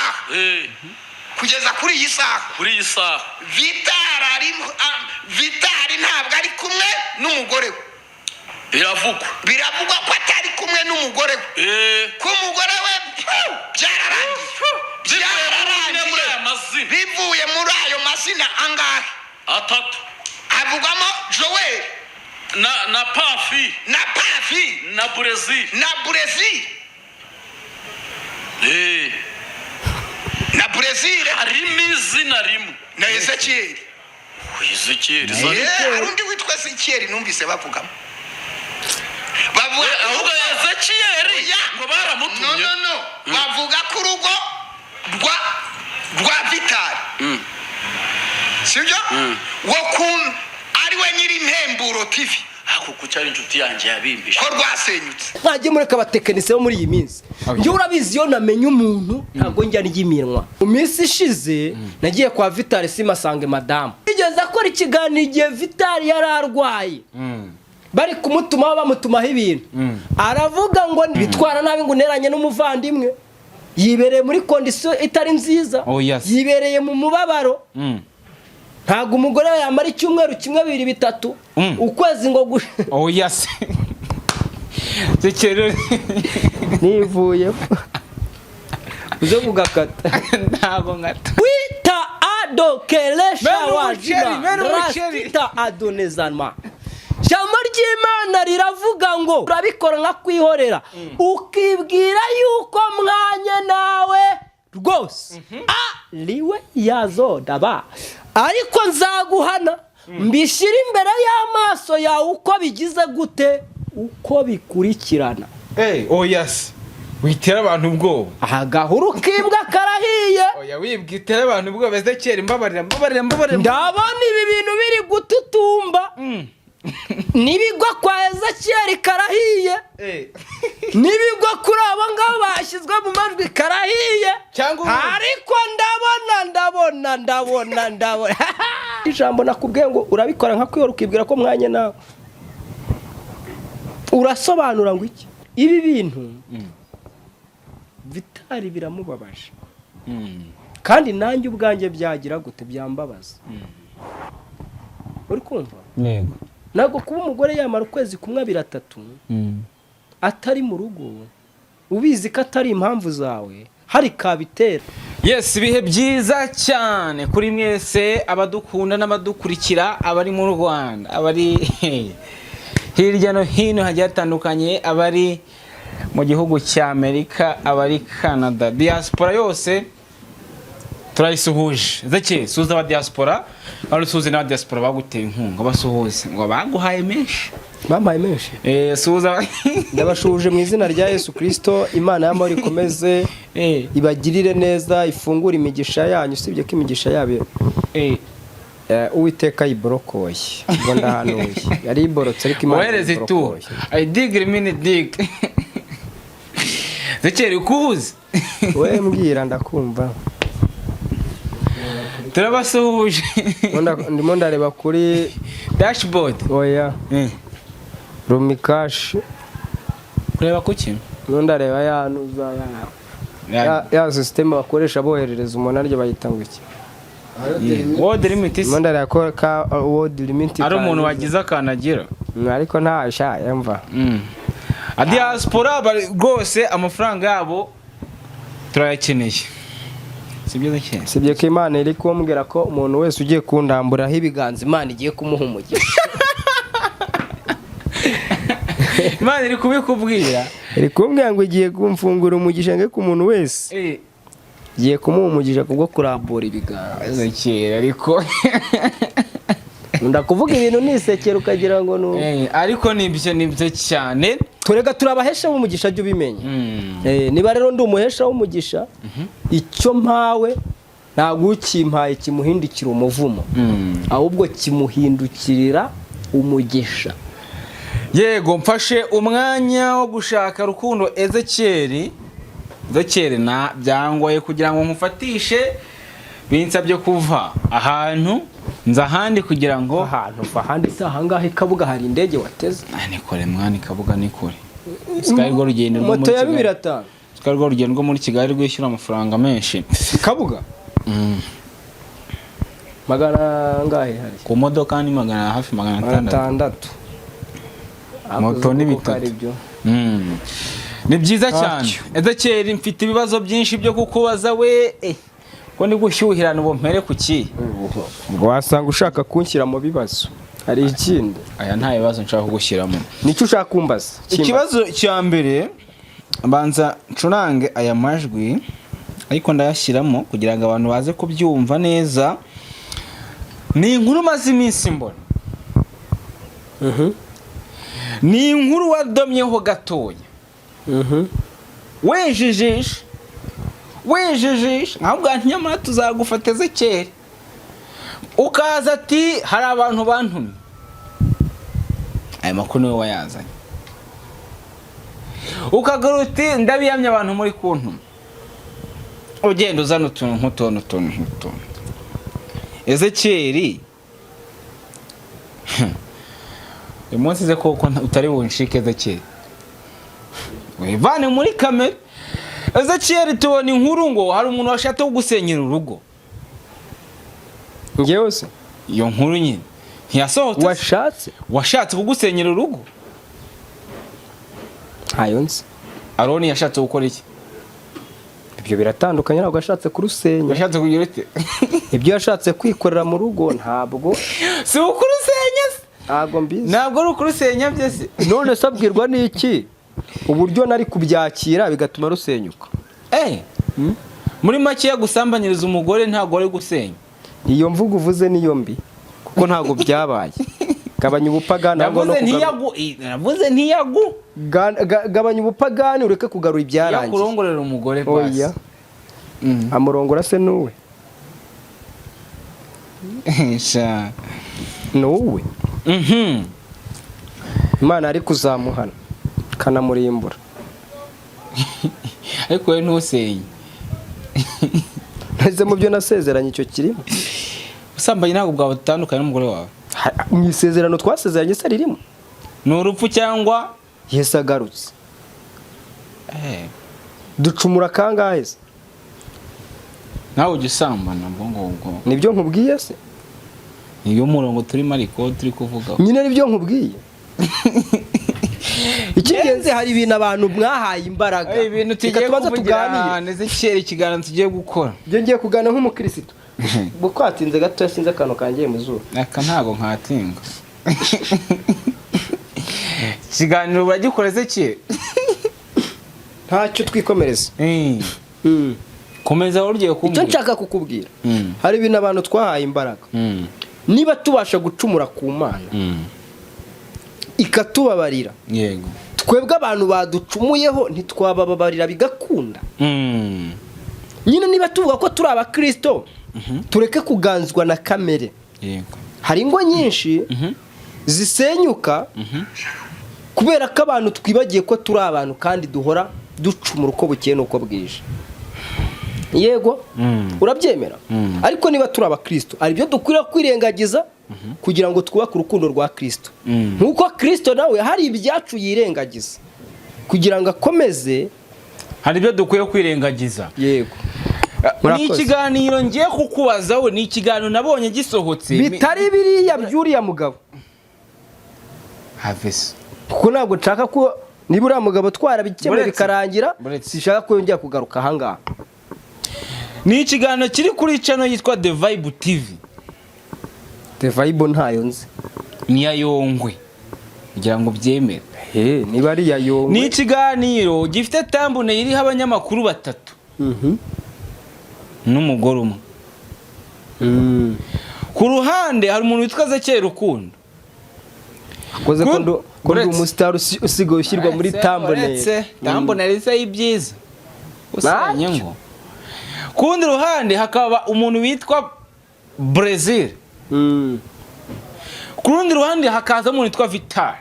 saha kugeza kuri iyi saha Vitali ntabwo ari kumwe n'umugore we biravugwa ko atari kumwe n'umugore we ko umugore we byararangiye bivuye muri ayo mazina angahe atatu avugamo Joel na Pafi na Brezil na Brezil harimo izina rimwe na Ezekiel undi witwa Ezekiel numvise bavugamo ahubwo Ezekiel ngo baramutumye no bavuga ku rugo rwa Vitali sibyo wo ari we nyiri impemburo TV ako kucyari inshuti yanjye yabimbisha ko rwasenyutse ntagiye mureka abatekinisiye bo muri iyi minsi njye urabizi yo namenye umuntu ntago njya n'iminwa mu minsi ishize nagiye kwa Vitali simasange madame igeze akora ikiganiro igihe Vitali yararwaye bari kumutuma bamutumaho ibintu aravuga ngo bitwara nabi ngo neranye n'umuvandimwe yibereye muri condition itari nziza yibereye mu mubabaro ntago umugore yamara icyumweru kimwe 2 3 ukwezi ngo zekere nivuye uzo kugakata ntago ngata wita adokelesha wajina rasta adonezanma Jambo ry'Imana riravuga ngo urabikora nka kwihorera ukibwira yuko mwanye nawe rwose liwe yazodaba ariko nzaguhana mbishira imbere y'amaso yawe uko bigize gute uko bikurikirana witera abantu ubwoba agahuru kimbwa karahiye wibwitera abantu ubwoba Ezekiel mbabarira ndabona ibi bintu biri gututumba nibigwa kwa Ezekiel karahiye nibigwa kuri abo ngabo bashyizwe mu majwi karahiye ariko ndabona ijambo nakubwiye ngo urabikora nka kwihora ukibwira ko mwanye nawe urasobanura ngo iki ibi bintu Vitali biramubabaje kandi nanjye ubwanjye byagira gute byambabaza uri kumva yego nago kuba umugore yamara ukwezi kumwe 2 3 atari mu rugo ubizi ko atari impamvu zawe hari kabitera ibihe byiza cyane kuri mwese abadukunda n'abadukurikira abari mu Rwanda abari hirya no hino hagiye hatandukanye abari mu gihugu cya Amerika abari Canada diaspora yose turayisuhuje Ezekiel suza wa diaspora arusuze na diaspora baguteye inkunga basuhuze ngo baguhaye menshi bampaye menshi suza ndabashuje mu izina rya Yesu Kristo Imana y'amahoro ikomeze ibagirire neza ifungura imigisha yanyu usibye ko imigisha yabe Uwiteka iborokoye ngo ndahanuye yari iborotse ariko Imana iborokoye I dig mini dig Ezekiel ukuze we mbwira ndakumva turabasuhuje ndimo ndareba kuri dashboard Rumikash kureba kuki ndareba yanuza ya system bakoresha boherereza umuntu aryo bayita ngo iki word limit ndareba ko ka word limit ari umuntu wagize akanagira ariko nta sha yamva diaspora rwose amafaranga yabo turayakeneye sibye ko Imana iri kumbwira ko umuntu wese ugiye kundamburaho ibiganza Imana igiye kumuha umugisha Imana iri kubikubwira iri kumbwira ngo igiye kumfungura umugisha nge ku muntu wese igiye kumuha umugisha kubwo kurambura ibiganza Ezekiel ariko ndakuvuga ibintu nisekera ukagira ngo no ariko nibyo cyane turega turabahesha umugisha byo bimenye niba rero ndi umuhesha w'umugisha icyo mpawe ntabwo ukimpaye kimuhindukira umuvumo ahubwo kimuhindukirira umugisha yego mfashe umwanya wo gushaka rukundo Ezekiel na byangoye kugira ngo mufatishe binsabye kuva ahantu nza handi kugira ngo ahantu ahandi sahanga ikabuga hari indege wateze nikore mwana ikabuga nikore Sky go rugendo moto ya 205 ko rwo rugendo muri Kigali rwishyura amafaranga menshi. Kabuga magana ngahe hari Ku modoka ni magana hafi 600. Moto ni bitatu. Ni byiza cyane. Ezekiel mfite ibibazo byinshi byo kukubaza we. Ko ni gushyuhirana ubo mpere kuki? Wasanga ushaka kunshyira mu bibazo. Hari ikindi. Aya nta bibazo nshaka kugushyiramo. Nicyo ushaka kumbaza? Ikibazo cya mbere banza ncurange aya majwi ariko ndayashyiramo kugira ngo abantu baze kubyumva neza. Ni inkuru maze iminsi mbona. Ni inkuru wadomyeho gatoya. Wejejisha ntabwo nyamara tuzagufata Ezekiel. Ukaza ati hari abantu bantumye. Aya makuru niwe wayazanye. Ukagaruka uti ndabiyamye abantu muri kuntu. Ugenda uzana utuntu. Ezekiel uyu munsi ze koko utari bunshike Ezekiel. Wevane muri kamera. Ezekiel tubona inkuru ngo hari umuntu washatse kugusenyera urugo. Ngewe se iyo nkuru nyine ntiyasohotse. Washatse kugusenyera urugo? Hayonse Aroni yashatse gukora iki? Ibyo biratandukanye. Ntabwo yashatse kurusenya. Yashatse kugira ite? Ibyo yashatse kwikorera mu rugo ntabwo si ukurusenya. Ntabwo mbizi. Ntabwo ari ukurusenya byose. None sabwirwa n'iki? Uburyo nari kubyakira bigatuma rusenyuka. Muri make yagusambanyiriza umugore ntabwo ari gusenya. Iyo mvugo uvuze niyo mbi kuko ntabwo byabaye. Gabanya ubupagani ntabwo no navuze ntiyagu. Gabanya ubupagani ureke kugarura ibyarangiye. Yakurongorera umugore basi. Amurongora se nuwe? Sha. Nuwe. Imana ari kuzamuhana kanamurimbura. Ariko we ntusenye. Neze mu byo nasezeranye icyo kirimo. Usambanye ntabwo bwawe butandukanye n'umugore wawe. Mu isezerano twasezeranye se ririmo. Ni urupfu cyangwa Yesu agarutse. Ducumura kangahe se? Nawe ujye usambana mbongo. Nibyo nkubwiye se? Niyo murongo turimo ariko turi kuvuga. Nyine nibyo nkubwiye. Ikigenze hari ibintu abantu mwahaye imbaraga. Ibintu tugiye kuvugira neze cyera ikiganiro tugiye gukora. Byo ngiye kugana nk'umukristo. Bukwatinze gato yasinze kano kangiye mu zuba. Aka ntago nkatinga. Ikiganiro bagikoreze ki? Ntacyo twikomereza. Komeza ugiye kumbwira. Icyo nshaka kukubwira. Hari ibintu abantu twahaye imbaraga. Niba tubasha gucumura ku Mana. Ikatubabarira. Yego. Twebwe abantu baducumuyeho ntitwabababarira bigakunda. Nyine niba tuvuga ko turi abakristo tureke kuganzwa na kamere. Yego. Hari ingo nyinshi zisenyuka kubera ko abantu twibagiye ko turi abantu kandi duhora ducumura uko bukeye nuko bwije. Yego urabyemera. Ariko niba turi abakristo ari byo dukwira kwirengagiza kugira ngo twubake urukundo rwa Kristo. Nkuko Kristo nawe hari ibyacu yirengagiza kugira ngo akomeze. Hari byo dukwiye kwirengagiza. Yego. Ni ikiganiro ngiye kukubaza we, ni ikiganiro nabonye gisohotse bitari biriya byuriya mugabo. Havese kuko ntabwo nshaka ko niba uriya mugabo twarabikemura bikarangira sishaka ko yongera kugaruka ahangaha. Ni ikiganiro kiri kuri channel yitwa The Vibe TV. The Vibe ntayo nzi. Ni ya Yongwe kugira ngo byemere. Niba ari ya Yongwe. Ni ikiganiro gifite thumbnail iriho abanyamakuru batatu. N'umugore umwe. Ku ruhande hari umuntu witwa Ezekiel Rukundo. Akoze kondo umustar usigaye ushyirwa muri thumbnail. Thumbnail isa y'ibyiza. Usanye ngo. Kundi ruhande hakaba umuntu witwa Brazil. Kurundi ruhande hakaza umuntu witwa Vital.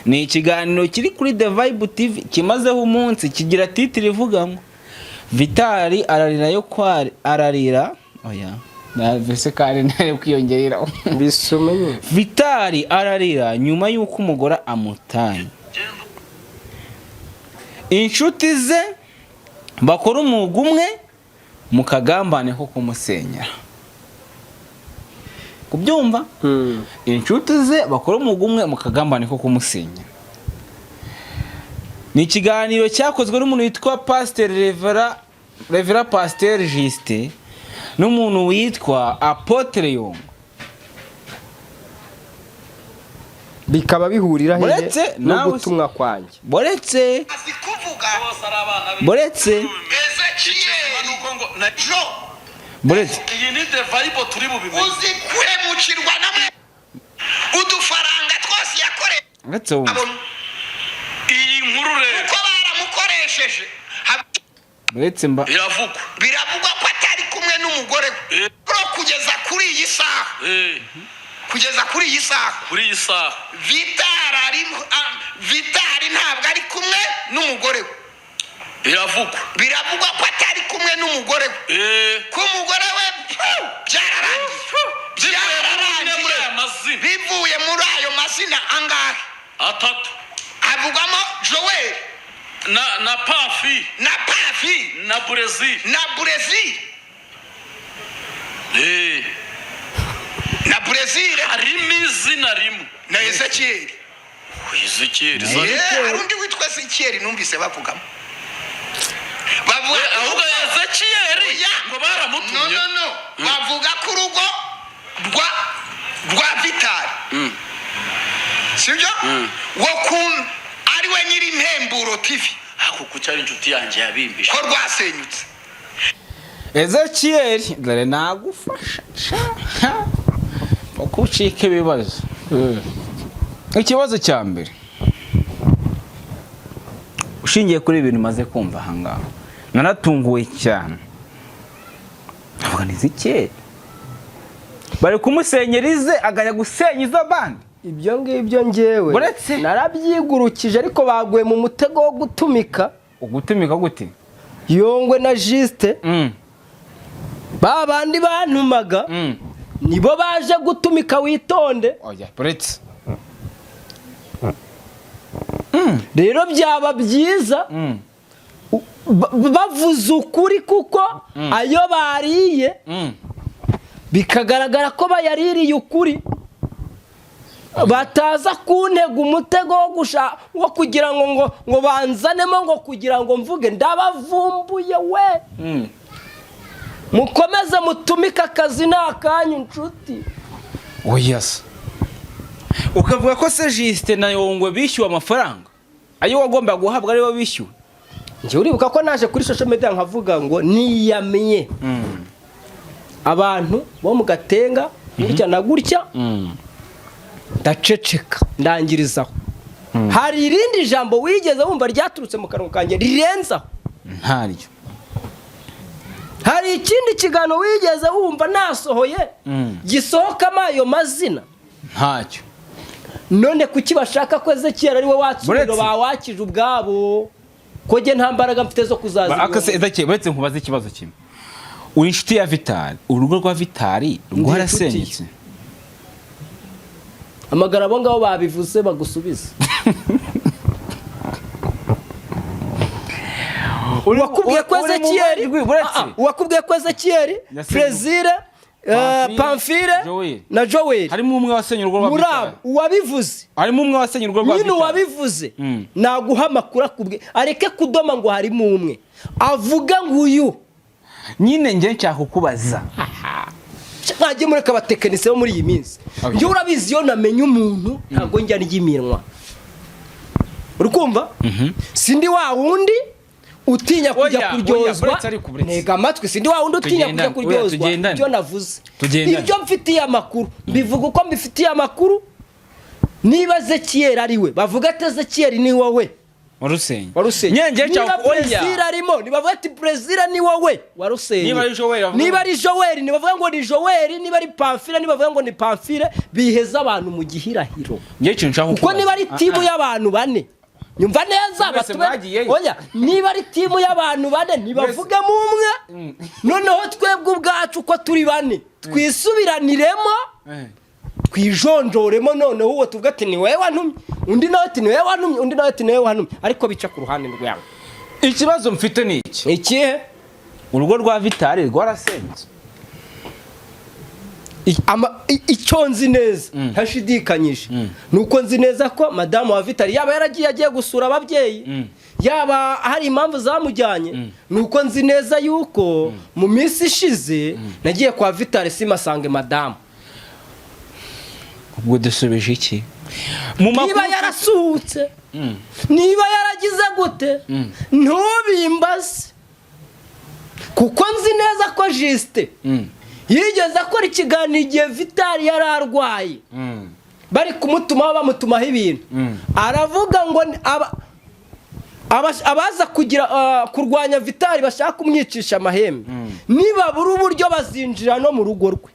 Ni ikiganiro kiri kuri The Vibe TV kimazeho umunsi kigira titre ivuga ngo Vital ararira yo kwari ararira oya na vese kare nayo kwiyongerera bisumenye. Vital ararira nyuma yuko umugore amutanye. inshuti ze bakora umwuga umwe mu kagambane ko kumusenyera. Kubyumva? Inshuti ze bakora umwuga umwe mu kagambane ko kumusenyera. Ni ikiganiro cyakozwe n'umuntu witwa Pasteur Revera Pasteur Justin n'umuntu witwa Apotre Yongo. bikaba bihurira hehe Boretse no nawe gutumwa kwanjye. Boretse azikuvuga Boretse Boretse iyi ni the vibe turi bubimenye. uzi kwemukirwa namwe udufaranga twose yakoreye Ndetse ubu Iyi nkuru rero ko baramukoresheje Boretse mba biravugwa ko atari kumwe n'umugore we kugeza kuri iyi saha kugeza kuri iyi saha Vitari ntabwo ari kumwe n'umugore we biravugwa ko atari kumwe n'umugore we ko umugore we byararangiye bivuye muri ayo mazina angahe atatu havugwamo Joel na Pafi na Brezil na Brezil harimo izina rimwe na Ezekiel hari undi witwa Ezekiel numvise bavugamo ahubwo Ezekiel ngo baramutumye bavuga ko urugo rwa Vitari sibyo ari we nyiri impemburo TV ako kucyari inshuti yanjye yabimbisha ko rwasenyutse Ezekiel dore nagufasha uko ucika ibibazo. Ikibazo cya mbere ushingiye kuri ibintu maze kumva ahangaha naratunguwe cyane. Avuga ni Ezekiel bari kumusenyerize agaya gusenyiza abandi. Ibyo ngibyo ngewe Boretse narabyigurukije ariko baguye mu mutego wo gutumika. Ugutumika gute? Yongwe na Justin babandi bantumaga nibo baje gutumika witonde. Oya Boretse rero byaba byiza bavuze ukuri kuko ayo bariye bikagaragara ko bayaririye ukuri bataza kuntega umutego wo kugira ngo banzanemo ngo kugira ngo mvuge ndabavumbuye we. Mukomeze mutumika akazi n'akanyu inshuti. Oyas ukavuga ko se Justin na Yongwe bishyuwe amafaranga ayo wagomba guhabwa ari bo bishyuwe. Nje uribuka ko naje kuri social media nkavuga ngo niyamenye abantu bo mu Gatenga gutya na gutya ndaceceka ndangirizaho. Hari irindi jambo wigeze wumva ryaturutse mu kanwa kanjye rirenzaho? Ntaryo. Hari ikindi kigano wigeze wumva nasohoye gisohokamo ayo mazina? Ntacyo. None kuki bashaka ko Ezekiel ari we watsubiro bawakije ubwabo ko je nta mbaraga mfite zo kuzaza? Akase Ezekiel buretse nkubaza ikibazo kimwe. Uri inshuti ya Vitari, urugo rwa Vitari rwarasenyutse. Amagara abo ngabo babivuze bagusubiza. Wakubwiye ko Ezekiel Brezil Pamphile na Joel harimo umwe wasenye urugo rwa Vitari. Wabivuze harimo umwe wasenye urugo rwa Vitari. Nyine wabivuze naguha makuru akubwiye areke kudoma ngo harimo umwe avuga ngo uyu nyine nge nshaka kukubaza ntajye mureka abatekinisiye bo muri iyi minsi. Njye urabizi yo namenye umuntu ntago njya n'iyiminwa. Urikumva? Sindi wa wundi utinya kujya kuryozwa. Ntega amatwi sindi wa wundi utinya kujya kuryozwa. Ibyo navuze ibyo mfitiye amakuru mbivuga uko mbifitiye amakuru. Niba Ezekiel ari we bavuga ati Ezekiel ni wowe warusenye. Nyenje cyangwa Brezil arimo nibavuga ati Brezil ni wowe warusenye. Niba ari Joel nibavuga ngo ni Joel, niba ari Pamphile nibavuga ngo ni Pamphile. Biheza abantu mu gihirahiro. Ngeje nshaka kuko niba ari timu y'abantu bane nyumva neza batube. Oya niba ari timu y'abantu bane nibavuga mu umwe noneho twebwe ubwacu ko turi bane twisubiraniremo twijonjoremo noneho uwo tuvuga ati ni wewe wantumye undi nawe ati ni wewe wantumye undi nawe ati ni wewe wantumye ariko bica ku ruhande rwawe. ikibazo mfite ni iki ikihe urugo rwa Vitali rwarasenyutse icyo nzi neza ntashidikanyije nuko nzi neza ko madamu wa Vitali yaba yaragiye agiye gusura ababyeyi yaba hari impamvu zamujyanye nuko nzi neza yuko mu minsi ishize nagiye kwa Vitali simasange madamu. ubwo dusubije iki niba yarasuhutse niba yaragize gute ntubimbaze kuko nzi neza ko Juste yigeze akora ikiganiro igihe Vitali yari arwaye bari kumutuma bamutumaho ibintu aravuga ngo abaza kugira kurwanya Vitali bashaka kumwicisha amahembe nibabura uburyo bazinjira no mu rugo rwe.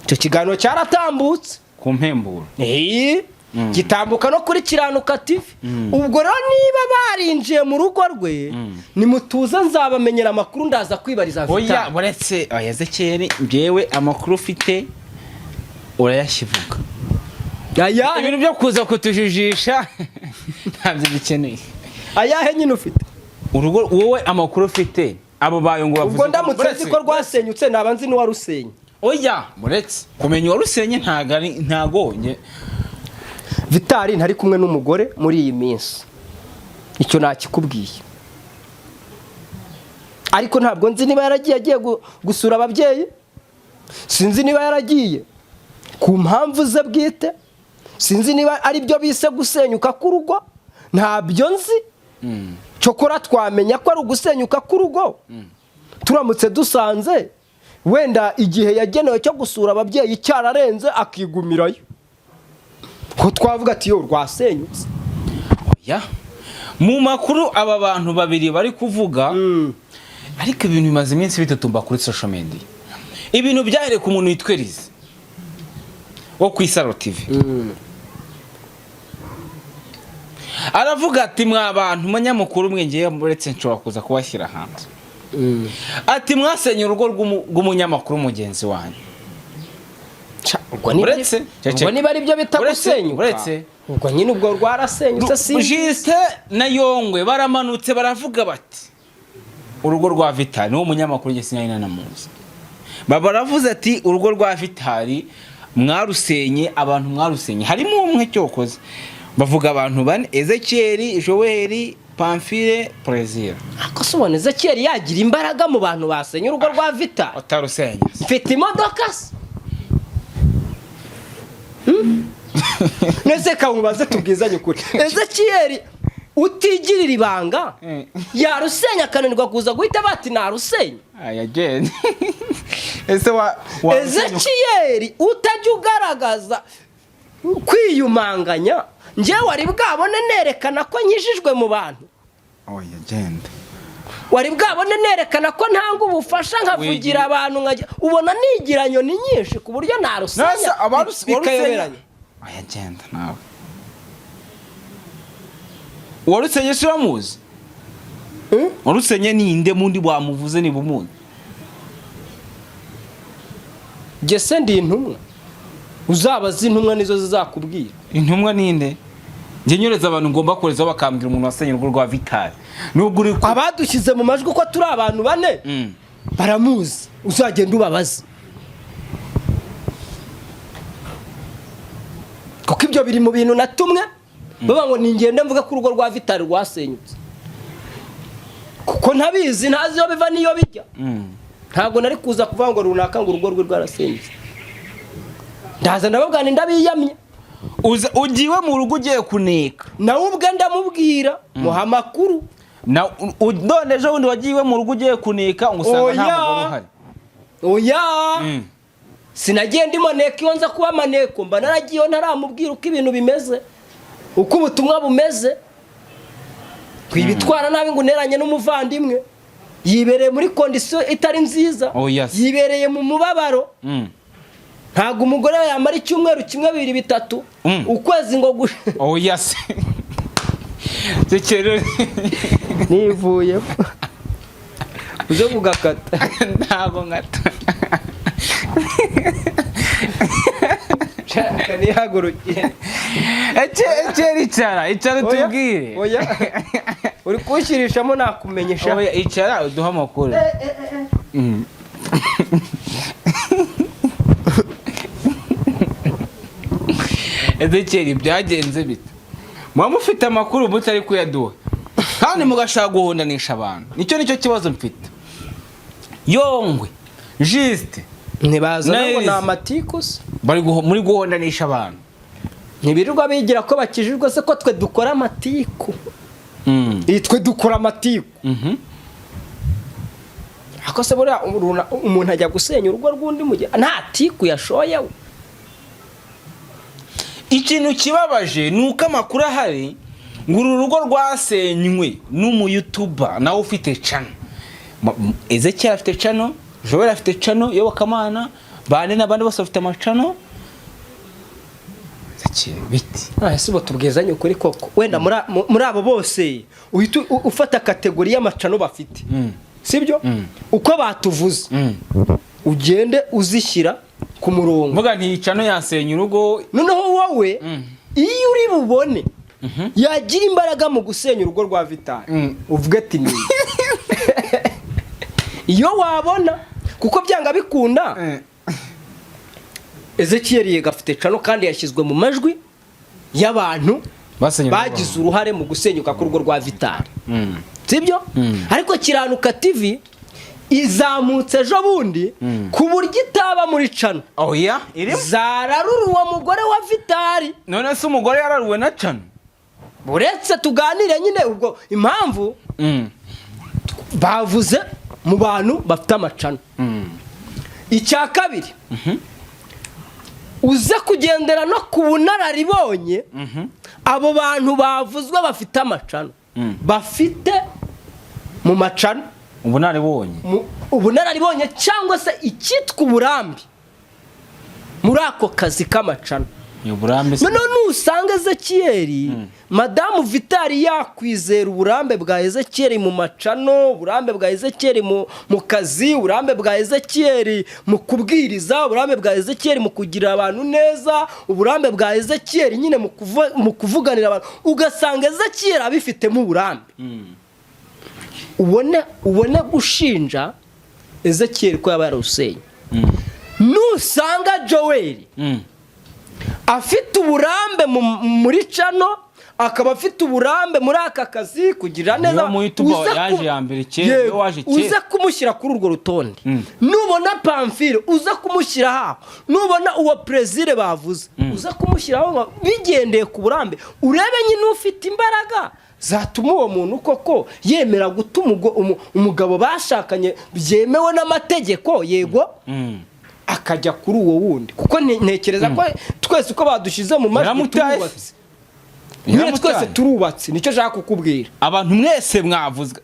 Icyo kiganiro cyaratambutse ku mpemburo gitambuka no kuri Kiranuka TV. ubwo rero niba barinjiye mu rugo rwe nimutuza nzabamenyera amakuru ndaza kwibariza Vitali. oya buretse Ezekiel byewe amakuru ufite urayashivuga ibintu byo kuza kutujijisha ntabyo bikeneye. Ayahe nyine ufite urugo wowe amakuru ufite abo bayo ngo bavuze ubwo ndamutse ko rwasenyutse nabanzi ni warusenye. oya buretse kumenya warusenye ntagonye Vitali ntari kumwe n'umugore muri iyi minsi icyo nakikubwiye ariko ntabwo nzi niba yaragiye gusura ababyeyi sinzi niba yaragiye ku mpamvu ze bwite sinzi niba ari byo bise gusenyuka k'urugo ntabyo nzi cyokora twamenya ko ari ugusenyuka k'urugo turamutse dusanze wenda igihe yagenewe cyo gusura ababyeyi cyararenze akigumirayo ko twavuga ati yo rwasenyutse. oya mu makuru aba bantu babiri bari kuvuga ariko ibintu bimaze iminsi bitutumba kuri social media ibintu byahere ku muntu witwerize wo ku Isaro TV aravuga ati mwa bantu manyamakuru mwengeye muretse nshobora kuza kubashyira hanze ati mwasenye urugo rw'umunyamakuru mugenzi wanyu. ubwo niba ari byo bita gusenyuka ubwo nyine ubwo rwarasenyutse si Juste na Yongwe baramanutse baravuga bati urugo rwa Vitali n'uwo munyamakuru nge sinari namuzi baravuze ati urugo rwa Vitali mwarusenye abantu mwarusenye harimo umwe cyokoze bavuga abantu bane Ezekiel Joel Pamphile Plaisir. ako sobone Ezekiel yagira imbaraga mu bantu basenye urugo rwa Vitali utarusenye mfite imodoka neze kamubaze tubwizanye ukuri Ezekiel utigirira ibanga yarusenya kananirwa kuza guhita bati narusenya ayagende ese wa Ezekiel utajya ugaragaza kwiyumanganya nje wari bwabone nerekana ko nyijijwe mu bantu. ayagende wari bwabone nerekana ko ntanga ubufasha nkavugira abantu ubona nigiranyo ni nyinshi ku buryo narusenya bikayoberanya. ayagenda nawe warusenye se uramuzi warusenye ninde mundi wamuvuze ni bumuzi gese ndi intumwa uzabaza intumwa nizo zizakubwira intumwa ninde nge nyoreza abantu ngomba korezaho bakambwira umuntu wasenye urugo rwa Vitali nubwo uri abadushyize mu majwi ko turi abantu bane baramuzi uzagenda ubabaza kuko ibyo biri mu bintu natumwe baba ngo ningende mvuga ko urugo rwa Vitali rwasenyutse kuko ntabizi ntazi iyo biva niyo bijya ntabwo nari kuza kuvuga ngo runaka ngo urugo rwe rwarasenyutse ndaza ndababwira ndabiyamye ugiwe mu rugo ugiye kuneka nawe ubwe ndamubwira muha amakuru none ejo bundi wagiwe mu rugo ugiye kuneka ngusanga nta mugore uhari. oya sinagiye ndimo neka iyo nza kuba maneko mba naragiyeho ntaramubwira uko ibintu bimeze uko ubutumwa bumeze kwibitwara nabi ngo neranye n'umuvandimwe yibereye muri kondisiyo itari nziza yibereye mu mubabaro ntago umugore yamara icyumweru kimwe 2 3 ukwezi ngo oya se Zekero nivuye uzo kugakata ntago ngata cyane hagurukiye icara tubwire oya uri kushirishamo nakumenyesha oya icara uduha amakuru Ezekeri byagenze bite mwa mufite amakuru mutari kuyaduha kandi mugashaka guhondanisha abantu nicyo kibazo mfite yongwe juste ntibazana ngo na amatikus bari muri guhondanisha abantu ntibirirwa bigira ko bakijijwe se ko twe dukora amatiku twe dukora amatiku ako se buriya umuntu ajya gusenya urugo rw'undi mu gihe nta tiku yashoyewe ikintu kibabaje nuko amakuru ahari ngo uru rugo rwasenywe n'umu YouTuber nawe ufite channel Ezekeri afite channel Joel afite channel Yobokamana bane n'abandi bose bafite amachannel biti ese bo tubwezanye ukuri koko wenda muri abo bose uhita ufata kategori y'amacano bafite sibyo uko batuvuze ugende uzishyira ku murongo mvuga nti channel yasenye urugo noneho wowe iyo uri bubone yagira imbaraga mu gusenya urugo rwa Vitali uvuga ati ni iyo wabona kuko byanga bikunda Ezekeri gafite channel kandi yashyizwe mu majwi y'abantu bagize uruhare mu gusenyuka ku rugo rwa Vitali sibyo ariko Kiranuka TV izamutse ejo bundi ku buryo itaba muri channel oya zararuru uwo mugore wa Vitali none se umugore yararuwe na channel buretse tuganire nyine ubwo impamvu bavuze mu bantu bafite amacano icya kabiri uze kugendera no ku bunararibonye abo bantu bavuzwe bafite amacano bafite mu macano ubunararibonye cyangwa se icyitwa uburambe muri ako kazi k'amacano none nusanga Ezekeri madamu Vitali yakwizera uburambe bwa Ezekeri mu macano uburambe bwa Ezekeri mu kazi uburambe bwa Ezekeri mu kubwiriza uburambe bwa Ezekeri mu kugira abantu neza uburambe bwa Ezekeri nyine mu kuvuganira abantu ugasanga Ezekeri abifitemo uburambe ubone gushinja Ezekeri ko yaba yarusenye nusanga Joel afite uburambe muri chano akaba afite uburambe muri aka kazi kugira neza uza kumushyira kuri urwo rutonde nubona Pamphile uza kumushyira haho nubona uwo Prezire bavuze uza kumushyiraho bigendeye ku burambe urebe nyine ufite imbaraga zatuma uwo muntu koko yemera gutuma umugabo bashakanye byemewe n'amategeko yego akajya kuri uwo wundi kuko ntekereza ko twese uko badushize mu majwi turubatse nyine twese turubatse nicyo nshaka kukubwira abantu mwese mwavuzwe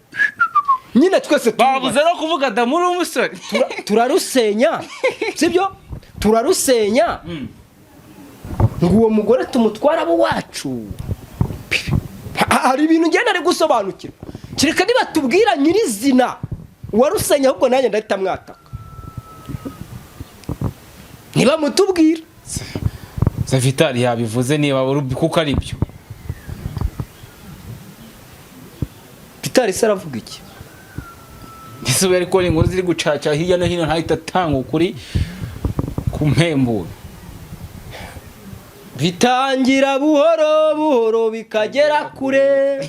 nyine twese bavuze no kuvuga da muri umusore turarusenya sibyo turarusenya ngo uwo mugore tumutwara abo wacu hari ibintu ngenda ari gusobanukira kireka niba tubwira nyirizina warusenya ahubwo nanjye ndahita mwataka niba mutubwira Vitali yabivuze niba kuko ari byo Vitali se aravuga iki ese ariko inkuru ziri gucaca hirya no hino ntahita atanga ukuri ku mpemburo bitangira buhoro buhoro bikagera kure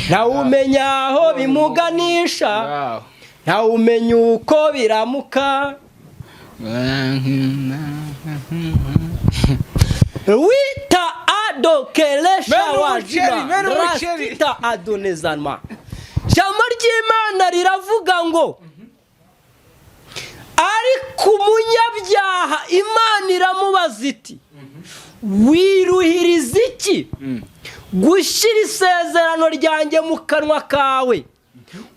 ntawe umenya aho bimuganisha ntawe umenya uko biramuka wita adokelesha wajima rastita adonezanma jambo ry'Imana riravuga ngo ariko umunyabyaha Imana iramubaza iti wiruhiriza iki gushyira isezerano ryanjye mu kanwa kawe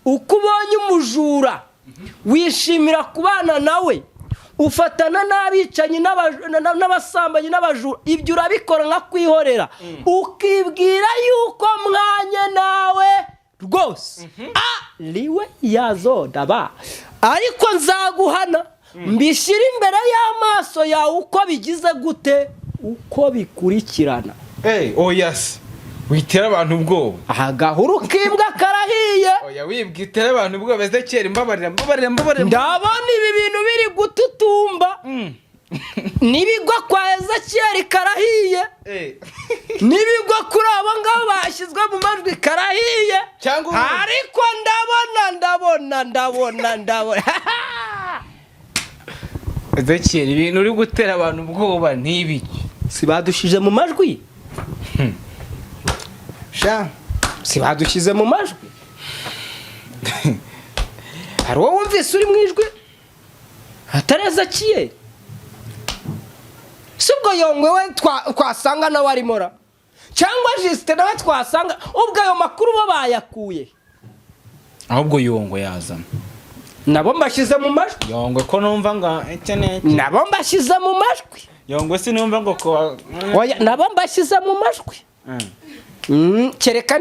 uko ubonye umujura wishimira kubana nawe ufatana n'abicanyi n'abasambanyi n'abajura ibyo urabikora nka kwihorera ukibwira yuko mwanye nawe rwose ariwe yazodaba ariko nzaguhana mbishyira imbere y'amaso yawe uko bigize gute uko bikurikirana oh yes witera abantu ubwoba agahuru k'imbwa karahiye oya wibwitera abantu ubwoba Ezekiel mbabarira ndabona ibi bintu biri gututumba nibigwa kwa Ezekiel karahiye nibigwa kuri abo ngabo bashyizwe mu majwi karahiye ariko ndabona Ezekiel ibintu uri gutera abantu ubwoba ntibiki si badushije mu majwi si badushyize mu majwi hari uwo wumvise uri mu ijwi atari Ezekiel si ubwo Yongwe we twasanga nawe arimora cyangwa Justin nawe twasanga ubwo ayo makuru bo bayakuye ahubwo Yongwe yazana nabo mbashyize mu majwi Yongwe ko numva ngo nabo mbashyize mu majwi Yongwe sinumva ngo ko oya nabo mbashyize mu majwi kereka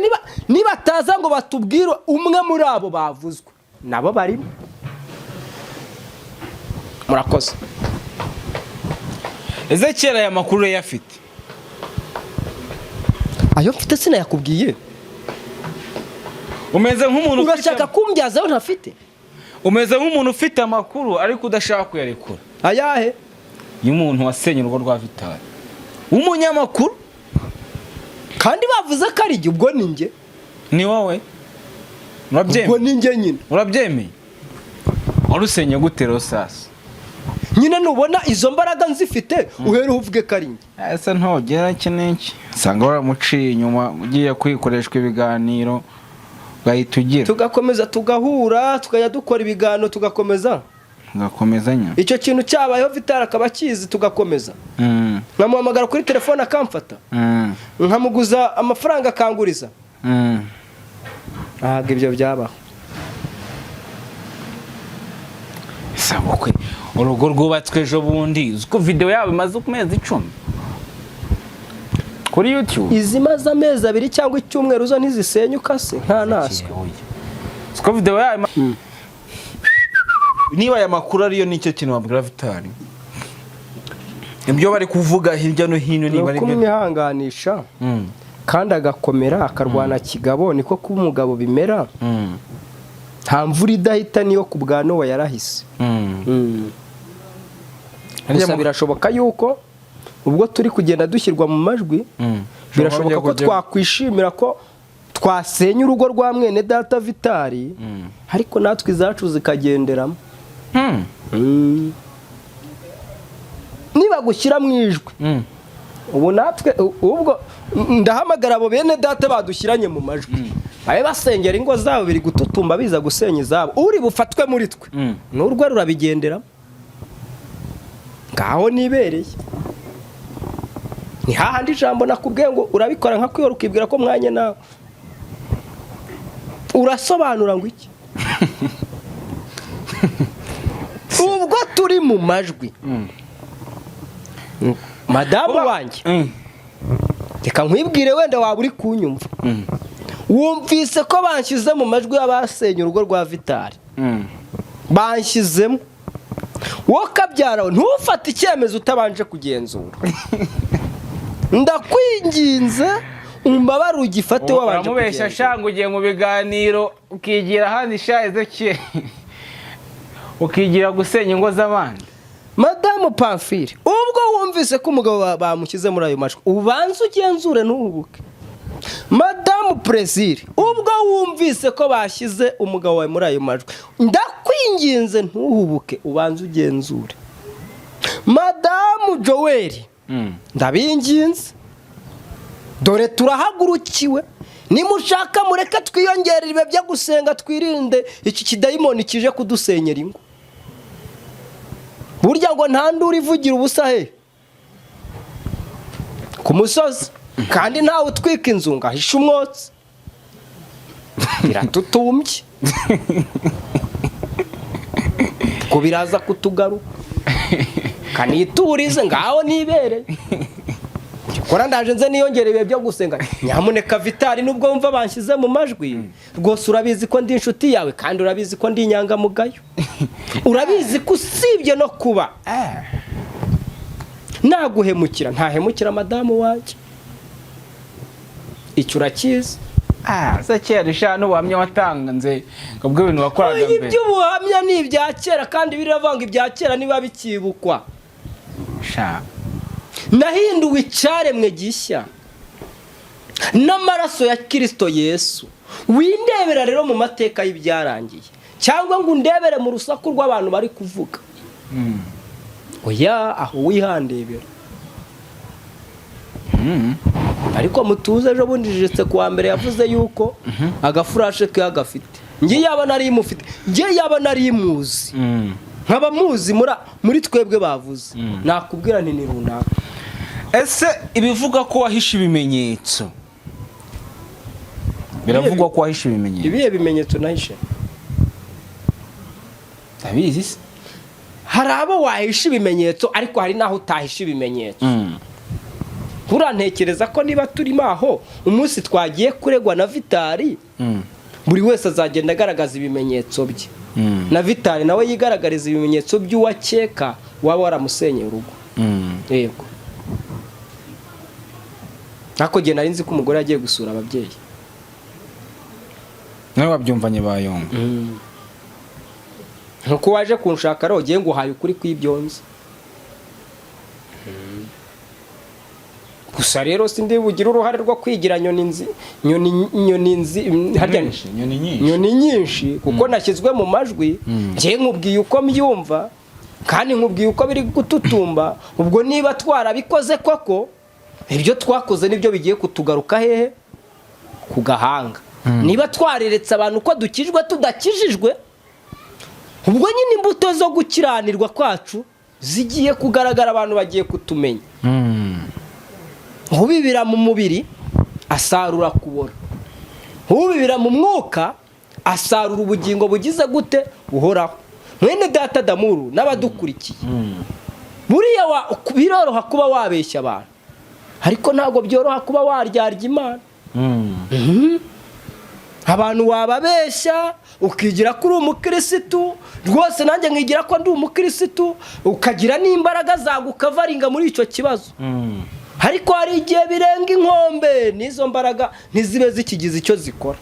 niba ataza ngo batubwire umwe muri abo bavuzwe nabo barimo murakoze Ezekiel aya makuru yafite ayo mfite sinayakubwiye umeze nk'umuntu urashaka kumbyaza aho ntafite umeze nk'umuntu ufite amakuru ariko udashaka kuyarekura ayahe y'umuntu wasenye urugo rwa Vitali umunyamakuru kandi bavuze ko ari ubwo ninjye ni wowe urabyemeye ubwo ninjye nyine urabyemeye warusenye gute rosasi nyine nubona izo mbaraga nzifite uhere uvuge ko ari njye ese ntogera iki sanga waramuciye inyuma ugiye kwikoreshwa ibiganiro ugahita ugira tugakomeza tugahura tukajya dukora ibiganiro tugakomezanya icyo kintu cyabayeho Vitali akaba akizi tugakomeza nkamuhamagara kuri telefone akamfata nkamuguza amafaranga akanguriza ntabwo ibyo byabaho sabukwe urugo rwubatswe ejo bundi uziko video yabo imaze ukwezi 10 kuri YouTube izimaze amezi 2 cyangwa icyumweru zo ntizisenyuka se nta naso uziko video yabo niba aya makuru ariyo nicyo kintu wabwira Vitali ibyo bari kuvuga hirya no hino niba ari kumwihanganisha kandi agakomera akarwana kigabo niko kuba umugabo bimera nta mvura idahita niyo ku bwa Nowa yarahise gusa birashoboka yuko ubwo turi kugenda dushyirwa mu majwi birashoboka ko twakwishimira ko twasenya urugo rwa mwene data Vitali ariko natwe izacu zikagenderamo niba gushyira mu ijwi ubu natwe ubwo ndahamagara abo bene data badushyiranye mu majwi babe basengera ingo zabo biri gututumba biza gusenya izabo uri bufatwe muri twe n'urwe rurabigendera ngaho nibereye ni hahandi ijambo nakubwiye ngo urabikora nka kwiyora ukibwira ko mwanya nawe urasobanura ngo iki ubwo turi mu majwi madamu wanjye reka nkwibwire wenda waba uri kunyumva wumvise ko banshyize mu majwi y'abasenye urugo rwa Vitali banshyizemo wowe kabyarawe ntufate icyemezo utabanje kugenzura ndakwinginze umbabare ugifate wabanje uramubeshya shanga ugiye mu biganiro ukigira handi sha Ezekiel ukigira gusenya ingo z'abandi madamu Pamphile ubwo wumvise ko umugabo bamushyize muri ayo majwi ubanze ugenzure ntuhubuke madamu Presile ubwo wumvise ko bashyize umugabo wawe muri ayo majwi ndakwinginze ntuhubuke ubanze ugenzure madamu Joel ndabinginze dore turahagurukiwe nimushaka mureke twiyongerera ibihe byo gusenga twirinde iki kidayimoni kije kudusenyera ingo burya ngo nta nduru ivugira ubusa he ku musozi kandi ntawe utwika inzu ngo ahishe umwotsi biratutumbye ko biraza kutugaruka kaniturize ngaho nibereye kora ndaje nze niyongere ibihe byo gusenga nyamuneka Vitali nubwo wumva banshyize mu majwi rwose urabizi ko ndi inshuti yawe kandi urabizi ko ndi inyangamugayo urabizi ko usibye no kuba naguhemukira ntahemukira madamu wanjye icyo urakizi. se kera ishano ubuhamya watanze ubwo ibintu wakoraga mbere. Iby'ubuhamya ni ibya kera kandi biravanga ibya kera niba bikibukwa. Nahinduwe icyaremwe gishya n'amaraso ya Kristo Yesu. Windebera rero mu mateka y'ibyarangiye cyangwa ngo undebere mu rusaku rw'abantu bari kuvuga. Oya, aho wihandebera. Ariko mutuze ejo bundi jetse kuwa mbere yavuze yuko agafurashe ke agafite. Ngiye yaba nari mufite. Ngiye yaba nari muzi. Nkaba muzi muri twebwe bavuze. Nakubwira nti ni runaka. Ese ibivuga ko wahisha ibimenyetso. Biravugwa ko wahisha ibimenyetso. Ibiye bimenyetso nahishe. Tabizi se. Hari abo wahisha ibimenyetso ariko hari naho utahisha ibimenyetso. Urantekereza ko niba turimo aho umunsi twagiye kuregwa na Vitali, buri wese azagenda agaragaza ibimenyetso bye. Na Vitali nawe yigaragariza ibimenyetso by'uwakeka waba waramusenye urugo. Yego. Ako je nari nzi ko umugore agiye gusura ababyeyi. Nawe wabyumvanye bayonga. Nkuko waje kunshaka ro giye ngo haye ukuri kwibyonze. Gusa rero sindi bugira uruhare rwo kwigira nyoni nyinshi kuko nashyizwe mu majwi ngiye nkubwiye uko mbyumva kandi nkubwiye uko biri gututumba. Ubwo niba twarabikoze koko ibyo twakoze nibyo bigiye kutugaruka hehe ku gahanga. Niba twareretse abantu ko dukijwe tudakijijwe, ubwo nyine imbuto zo gukiranirwa kwacu zigiye kugaragara, abantu bagiye kutumenya. Ubibira mu mubiri asarura kubora, ubibira mu mwuka asarura ubugingo bugize gute buhoraho. Mwene data Damuru n'abadukurikiye, buriya biroroha kuba wabeshya abantu ariko ntago byoroha kuba waryarya Imana. Abantu wababeshya ukigira ko uri umukirisitu, rwose nanjye nkigira ko ndi umukirisitu, ukagira n'imbaraga zagukavaringa muri icyo kibazo. Ariko hari igihe birenga inkombe n'izo mbaraga ntizibe zikigize icyo zikora.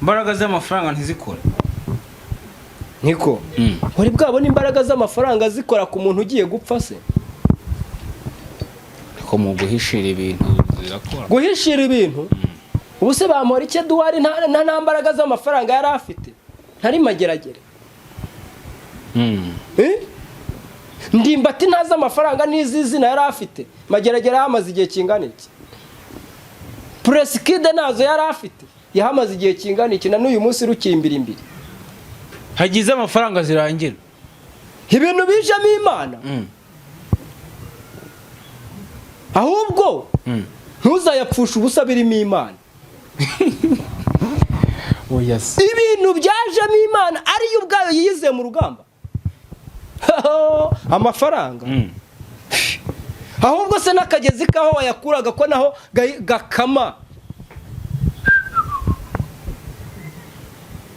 Imbaraga z'amafaranga ntizikora. Niko wari bwabona imbaraga z'amafaranga zikora ku muntu ugiye gupfa se? Ko mu guhishira ibintu zirakora. Guhishira ibintu? Ubu se bamora icyo duhari nta mbaraga z'amafaranga yari afite? Ntari mageragere. Ndimbati ntaza amafaranga n'izizina yari afite. Mageragere yamaze igihe kingana iki? Presikide nazo yari afite. Yahamaze igihe kingana iki na n'uyu munsi rukimbira imbere. Hagize amafaranga zirangira. Ibintu bijemo Imana. Ahubwo ntuzayapfusha ubusa birimo Imana. Yes. Ibintu byajemo Imana ariyo ubwayo yize mu rugamba. Amafaranga. Ahubwo se nakagezi kaho wayakuraga ko naho gakama.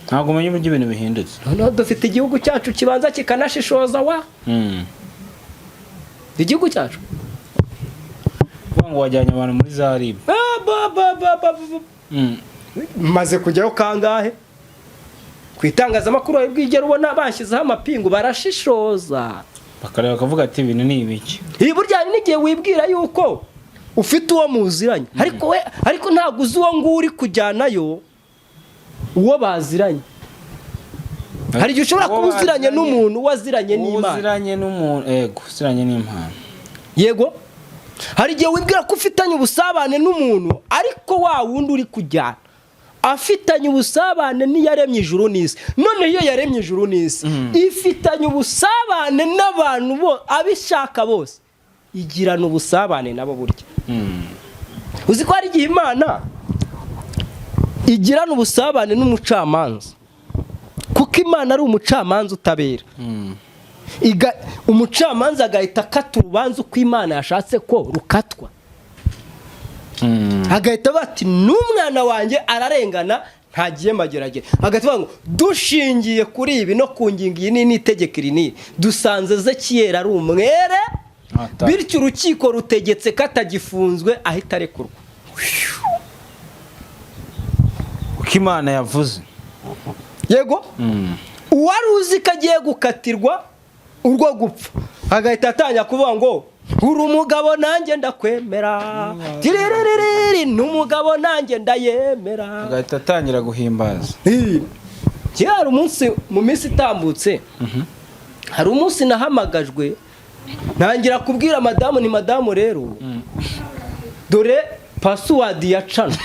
Ntabwo umenye uburyo ibintu bihindutse. Noneho dufite igihugu cyacu kibanza kikanashishoza wa. Igihugu cyacu. Ngo wajyanye abantu muri za RIB. Maze kujyaho kangahe? Kwitangazamakuru y'Ibigera ubona bashyizeho amapingu barashishoza. Bakareba bakavuga ati ibintu ni ibiki. Burya n'igihe wibwira yuko ufite uwo muziranye ariko ntabwo uzi uwo nguri kujyanayo uwo baziranye. Hari igihe ushobora kuba uziranye n'umuntu waziranye n'Imana. Uziranye n'umuntu yego, uziranye n'Imana. Yego. Hari igihe wibwira ko ufitanye ubusabane n'umuntu ariko wa wundi uri kujyana afitanye ubusabane n'iyaremye ijuru n'isi. None iyo yaremye ijuru n'isi ifitanye ubusabane n'abantu bo abishaka bose, igirana ubusabane nabo burya. Uzi ko hari igihe Imana igirana ubusabane n'umucamanza, kuko Imana ari umucamanza utabera. Umucamanza agahita akata urubanza uko Imana yashatse ko rukatwa. Agahita bati n'umwana wanjye ararengana ntagiye mageragere. Agahita ngo dushingiye kuri ibi no ku ngingo iyi n'itegeko iri ni dusanze Zekiyeli ari umwere bityo urukiko rutegetse ko atagifunzwe ahita arekurwa. uko Imana yavuze. Yego uwari uzi ko agiye gukatirwa urwo gupfa agahita atangira kuvuga ngo uri umugabo nanjye ndakwemera, tiririri n'umugabo nanjye ndayemera, agahita atangira guhimbaza. hari umunsi mu minsi itambutse, hari umunsi nahamagajwe ntangira kubwira madamu, ni madamu rero dore password ya channel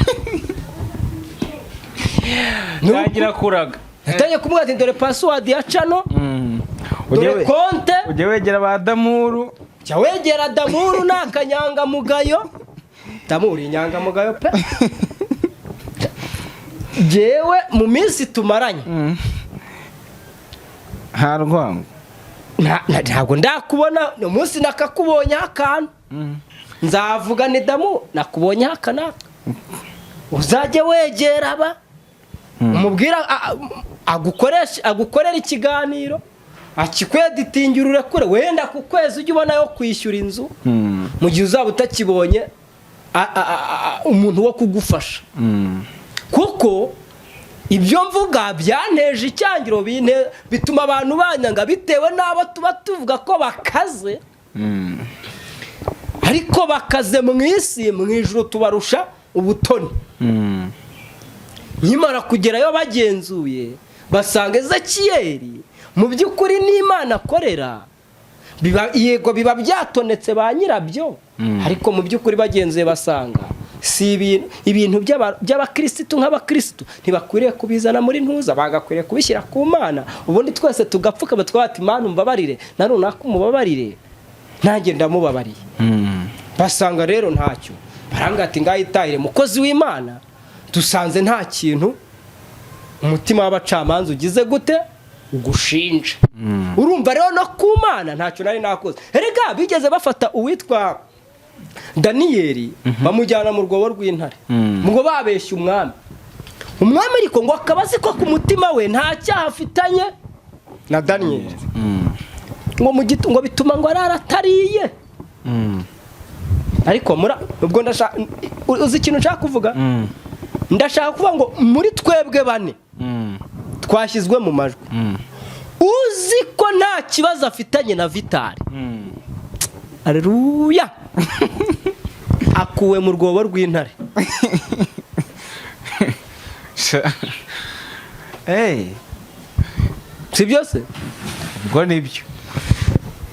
ntangira kuraga, natangiye kumubwira ati dore password ya channel, dore konte, ujye wegera ba Damuru, jya wegera Damuru n'akanyangamugayo, Damuru inyangamugayo pe. Jewe mu minsi tumaranye nta rwango, ntabwo ndakubona, no munsi nakakubonye akantu nzavuga ni Damu nakubonye akanaka, uzajye wegera aba umubwira agukorera ikiganiro, akikweditingira urekure, wenda ku kwezi ujye ubona yo kwishyura inzu mu gihe uzaba utakibonye umuntu wo kugufasha. Kuko ibyo mvuga byanteje icyangiro, bituma abantu banyanga bitewe n'abo tuba tuvuga ko bakaze, ariko bakaze mu isi, mu ijuru tubarusha ubutoni. Nkimara kugerayo bagenzuye basanga Ezekiyeli mu by'ukuri n'Imana akorera, yego biba byatonetse ba nyirabyo, ariko mu by'ukuri bagenzuye basanga si ibintu by'abakristo nk'abakristo ntibakwiriye kubizana muri ntuza, bagakwiriye kubishyira ku Mana, ubundi twese tugapfuka batwati Mana umbabarire na runaka umubabarire, nanjye ndamubabariye. Basanga rero ntacyo, barangati ngayitahire mukozi w'Imana, dusanze nta kintu umutima w'abacamanza ugize gute ugushinja. Urumva rero no ku Mana ntacyo nari nakoze. Erega bigeze bafata uwitwa Daniyeli bamujyana mu rwobo rw'intare, ngo babeshye umwami ariko ngo akabazi ko ku mutima we nta cyaha afitanye na Daniyeli, ngo bituma ngo araratariye. Ariko ubwo ndashaka uzi ikintu nshaka kuvuga, ndashaka kuvuga ngo muri twebwe bane twashyizwe mu majwi, uzi ko nta kibazo afitanye na Vitali, aleluya, akuwe mu rwobo rw'intare. Si byose ubwo nibyo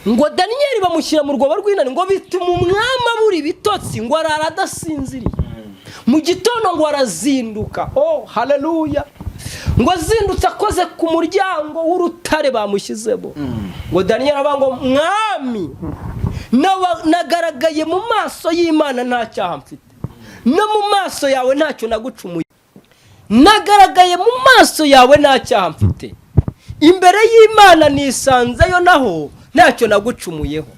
ngo Daniyeli bamushyira mu rwobo rw'intare, ngo bituma umwami abura ibitotsi, ngo arara adasinziriye, mu gitondo ngo arazinduka. Oh haleluya, ngo azindutse akoze ku muryango w'urutare bamushyizemo, ngo Daniyeli avuga ngo mwami nagaragaye mu maso y'Imana nta cyaha mfite, no mu maso yawe ntacyo nagucumuye, nagaragaye mu maso yawe nta cyaha mfite, imbere y'Imana nisanzeyo naho ntacyo nagucumuyeho.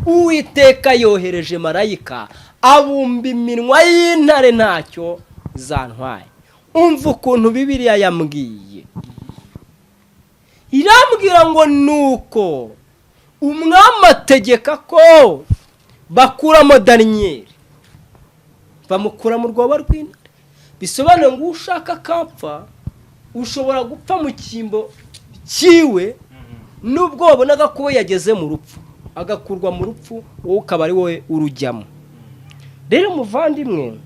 Uwiteka yohereje marayika abumba iminwa y'intare ntacyo zantwaye. Umva ukuntu Bibiliya yambwiye, irambwira ngo nuko umwami ategeka ko bakuramo Daniyeli, bamukura mu rwobo rw'intare. Bisobanuye ngo ushaka kapfa ushobora gupfa mu cyimbo cyiwe, nubwo wabonaga ko yageze mu rupfu, agakurwa mu rupfu, wowe ukaba ari wowe urujyamo. Rero muvandimwe,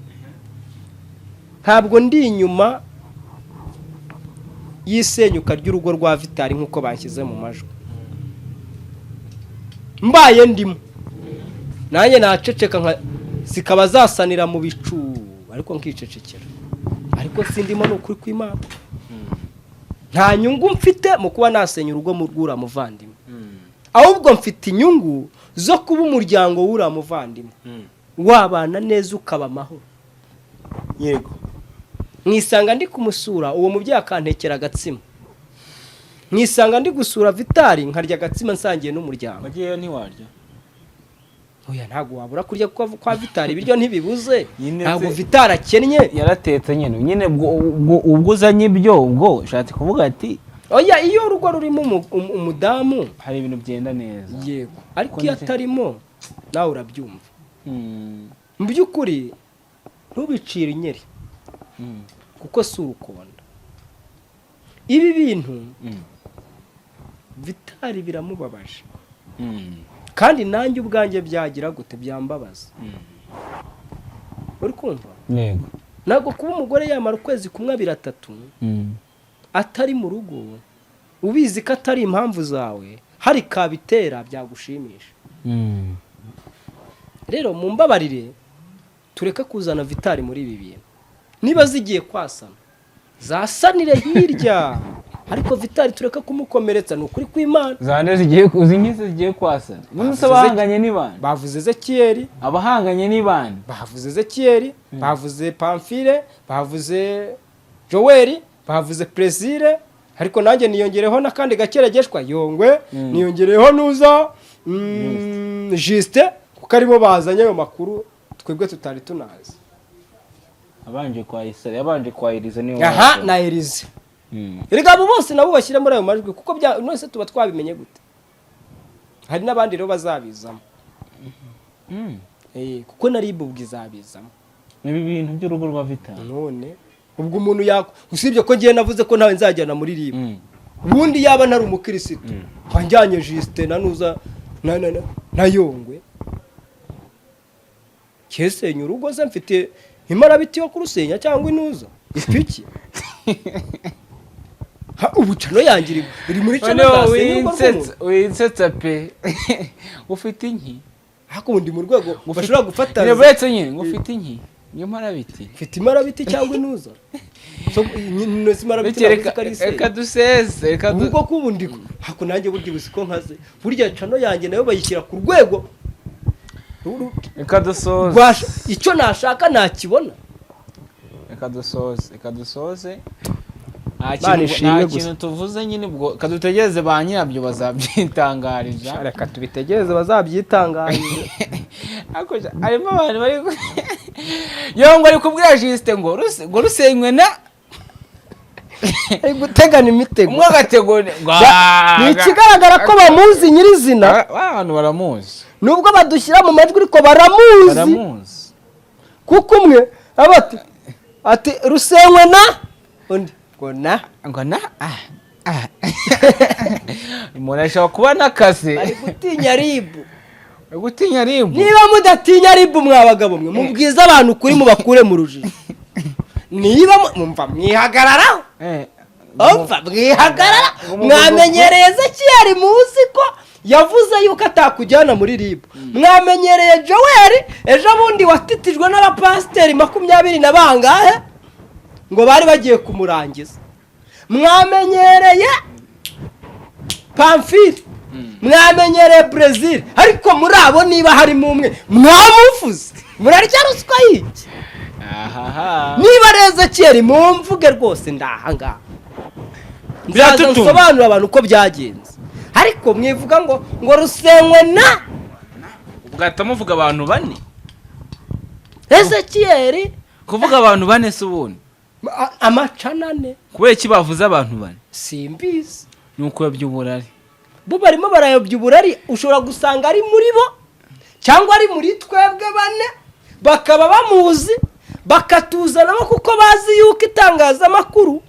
ntabwo ndi inyuma y'isenyuka ry'urugo rwa Vitali nk'uko banshyize mu majwi. Mbaye ndimo nanjye naceceka zikaba zasanira mu bicu, ariko nkicecekera, ariko sindimo n'ukuri kw'Imana. Nta nyungu mfite mu kuba nasenya urugo mu rw'ura muvandimwe, ahubwo mfite inyungu zo kuba umuryango w'ura muvandimwe wabana neza ukaba amahoro. Yego mwisanga ndi kumusura uwo mubyeyi akantekera agatsima, mwisanga ndi gusura Vitali nkarya agatsima nsangiye n'umuryango. wagiyeyo ntiwarya? Oya ntago wabura kurya kwa Vitali, ibiryo ntibibuze, ntago Vitali akennye, yaratetse nyine ubwo uzanye ibyo, ubwo ushatse kuvuga ati oya iyo urugo rurimo umudamu hari ibintu byenda neza. Yego ariko iyo atarimo nawe urabyumva mu by'ukuri ntubicire inyeri kuko si urukonda ibi bintu Vitali biramubabaje kandi nanjye ubwanjye byagira gute byambabaza uri kumva yego ntabwo kuba umugore yamara ukwezi kumwe 2-3 atari mu rugo ubizi ko atari impamvu zawe hari kabitera byagushimisha rero mumbabarire tureke kuzana Vitali muri ibi bintu niba zigiye kwasana zasanire hirya ariko Vitali tureka kumukomeretsa n'ukuri kw'Imana zane zigiye uzinyise zigiye kwasana bunse bahanganye n'ibandi bavuze Ezekiel abahanganye n'ibandi bavuze Ezekiel bavuze Pamphile bavuze Joel bavuze Plaisir ariko nanjye niyongereho nakandi gakeregeshwa Yongwe niyongereho nuza Juste kuko aribo bazanye ayo makuru twebwe tutari tunazi abanje kwa Isari abanje kwa Elize niyo aha na Elize erega abo bose nabo bashyira muri ayo majwi kuko nose tuba twabimenye gute hari n'abandi rero bazabizamo kuko nari bubwizabizamo ibi bintu by'urugo rwa Vitali none ubwo umuntu usibye ko ngiye navuze ko ntawe nzajyana muri ribu ubundi yaba ntari umukirisitu wanjyanye Juste na nuza na Yongwe kesenya urugo ze mfite imarabiti yo kurusenya cyangwa inuza ipiki ubucano yangira iri muri cano winsetsa pe ufite inki hakundi mu rwego bashobora gufata nirebetse nyine ngo ufite inki niyo marabiti mfite imarabiti cyangwa inuza so inozi marabiti reka duseze ubwo kubundi hako nanjye burya busiko nkaze burya cano yanjye nayo bayishyira ku rwego reka dusoze icyo nashaka nakibona reka dusoze nta kintu tuvuze nyine ubwo kadutegereze ba nyirabyo bazabyitangarira reka tubitegereze bazabyitangarira harimo abantu bari Yongwe ari kubwira Juste ngo rusenywe na ari gutegana imitego umwe agategone ni ikigaragara ko bamuzi nyirizina abantu baramuzi nubwo badushyira mu majwi ariko baramuzi kuko umwe ati rusenywe na undi ngo na umuntu ashobora kuba n'akazi ari gutinya ribu niba mudatinya ribu mwabagabo mwe mubwiza abantu kuri mubakure mu rujijo niba mumva mwihagararaho mwihagarara mwamenyereye Ezekiel muzi ko yavuze yuko atakujyana muri ribu mwamenyereye Joel ejo bundi watitijwe n'abapasiteri 20 na bangahe ngo bari bagiye kumurangiza mwamenyereye Pamphile mwamenyereye Brazil ariko muri abo niba harimo umwe mwamuvuze murarya ruswa yiki niba Ezekiel mumvuge rwose ndahanga nsobanura abantu uko byagenze ariko mwivuga ngo rusenywe na ugahita muvuga abantu bane Ezekiel kuvuga abantu bane se ubundi amacanane kubera iki bavuze abantu bane simbizi nuko yabyuburari bo barimo barayobya uburari ushobora gusanga ari muri bo cyangwa ari muri twebwe bane bakaba bamuzi bakatuzanamo kuko bazi yuko itangazamakuru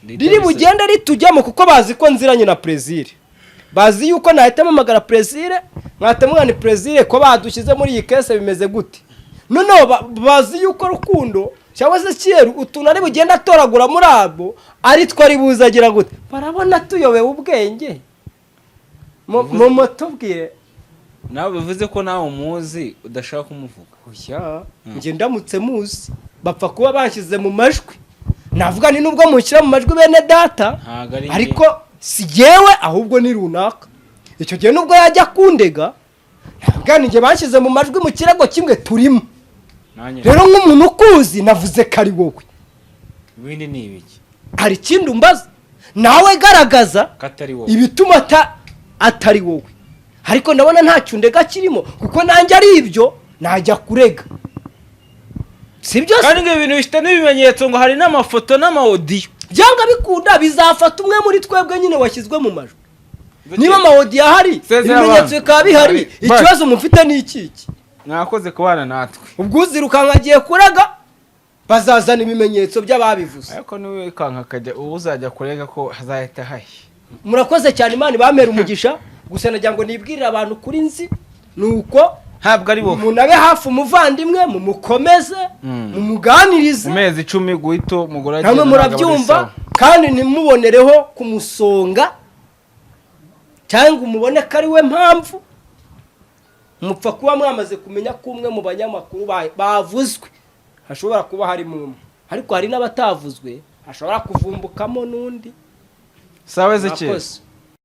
riri bugende ritujyamo kuko bazi ko nziranye na Plaisir bazi yuko nahita mpamagara Plaisir mwatemwana Plaisir ko badushyize muri iyi kese bimeze gute noneho bazi yuko rukundo cyangwa se Kieru utuntu ari bugende atoragura muri abo ari twari buzagira gute barabona tuyobewe ubwenge mu motobwire nawe bivuze ko nawe umuzi udashaka kumuvuga oya nge ndamutse muzi bapfa kuba banshyize mu majwi navuga ni nubwo mushyira mu majwi bene data ariko si jewe ahubwo ni runaka icyo gihe nubwo yajya kundega navuga ni nge banshyize mu majwi mu kirego kimwe turimo rero nk'umuntu ukuzi navuze ko ari wowe ibindi ni ibiki hari ikindi umbaza nawe garagaza ibituma atari wowe ariko ndabona nta cyundega kirimo kuko nanjye ari ibyo najya kurega sibyo kandi ngo ibintu bifite n'ibimenyetso ngo hari n'amafoto n'amaudio byanga bikunda bizafata umwe muri twebwe nyine washyizwe mu majwi niba amawodi ahari ibimenyetso bikaba bihari ikibazo mufite ni ikiki mwakoze kubana natwe ubwo uzirukanka agiye kuraga bazazana ibimenyetso by'ababivuze ariko niwe kanka kajya uzajya kurega ko hazahita hahi murakoze cyane Imana ibamera umugisha gusa nagira ngo nibwirire abantu kuri nzi nuko ntabwo ari bo umuntu abe hafi umuvandimwe mumukomeze mumuganirize amezi 10 guhito mugora namwe murabyumva kandi nimubonereho kumusonga cyangwa umubone ko ari we mpamvu mupfa kuba mwamaze kumenya ko umwe mu banyamakuru bavuzwe hashobora kuba harimo umwe ariko hari n'abatavuzwe hashobora kuvumbukamo n'undi sawa Ezekiel